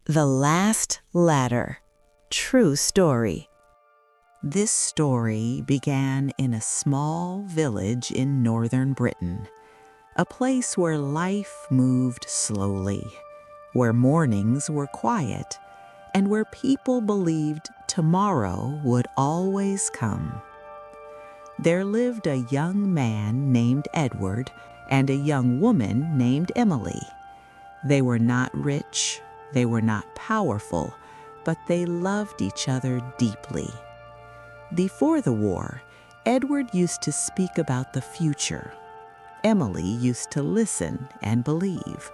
The Last Ladder. True story. This story began in a small village in northern Britain, a place where life moved slowly, where mornings were quiet, and where people believed tomorrow would always come. There lived a young man named Edward and a young woman named Emily. They were not rich, they were not powerful, but they loved each other deeply. Before the war, Edward used to speak about the future. Emily used to listen and believe.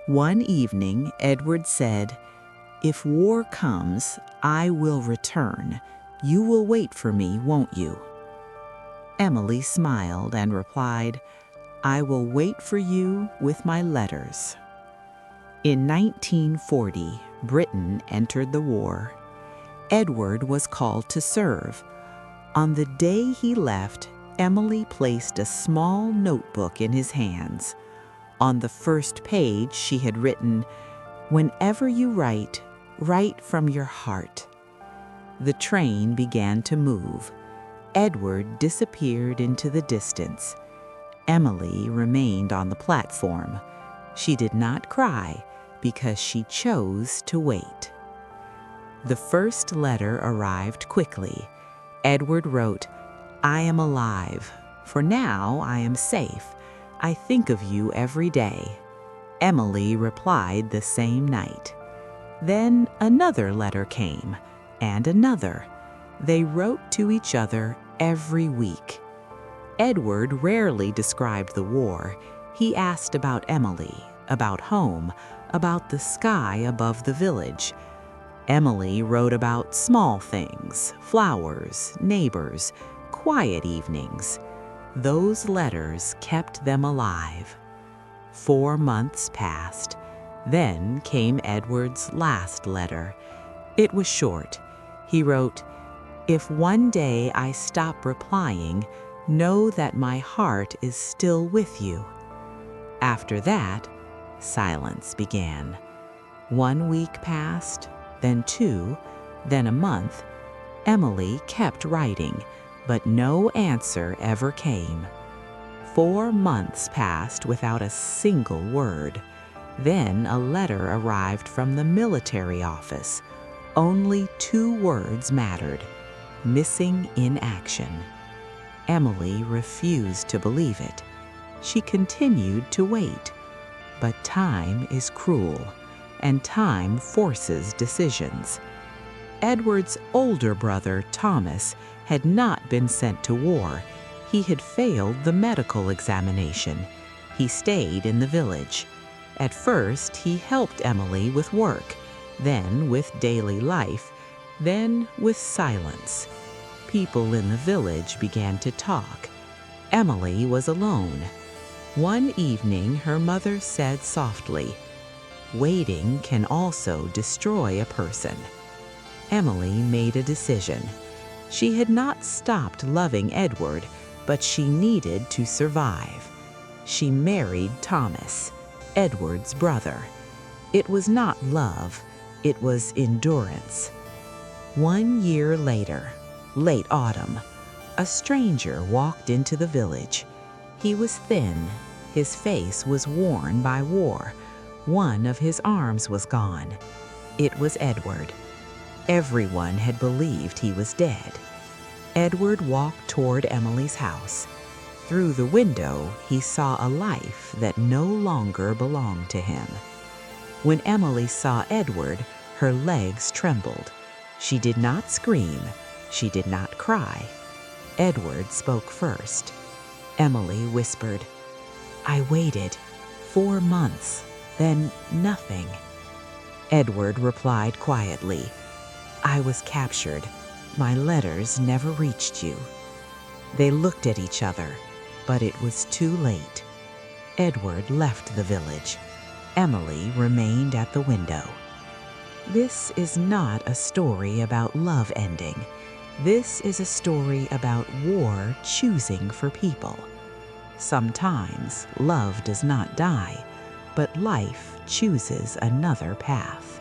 One evening, Edward said, "If war comes, I will return. You will wait for me, won't you?" Emily smiled and replied, "I will wait for you with my letters." In 1940, Britain entered the war. Edward was called to serve. On the day he left, Emily placed a small notebook in his hands. On the first page, she had written, "Whenever you write, write from your heart." The train began to move. Edward disappeared into the distance. Emily remained on the platform. She did not cry because she chose to wait. The first letter arrived quickly. Edward wrote, "I am alive. For now I am safe. I think of you every day." Emily replied the same night. Then another letter came, and another. They wrote to each other every week. Edward rarely described the war. He asked about Emily, about home, about the sky above the village. Emily wrote about small things, flowers, neighbors, quiet evenings. Those letters kept them alive. 4 months passed. Then came Edward's last letter. It was short. He wrote, "If one day I stop replying, know that my heart is still with you." After that, silence began. 1 week passed, then 2, then a month. Emily kept writing, but no answer ever came. 4 months passed without a single word. Then a letter arrived from the military office. Only 2 words mattered: missing in action. Emily refused to believe it. She continued to wait. But time is cruel, and time forces decisions. Edward's older brother, Thomas, had not been sent to war. He had failed the medical examination. He stayed in the village. At first, he helped Emily with work, then with daily life, then with silence. People in the village began to talk. Emily was alone. One evening, her mother said softly, "Waiting can also destroy a person." Emily made a decision. She had not stopped loving Edward, but she needed to survive. She married Thomas, Edward's brother. It was not love, it was endurance. 1 year later, late autumn, a stranger walked into the village. He was thin. His face was worn by war. One of his arms was gone. It was Edward. Everyone had believed he was dead. Edward walked toward Emily's house. Through the window, he saw a life that no longer belonged to him. When Emily saw Edward, her legs trembled. She did not scream. She did not cry. Edward spoke first. Emily whispered, "I waited 4 months, then nothing." Edward replied quietly, "I was captured. My letters never reached you." They looked at each other, but it was too late. Edward left the village. Emily remained at the window. This is not a story about love ending. This is a story about war choosing for people. Sometimes love does not die, but life chooses another path.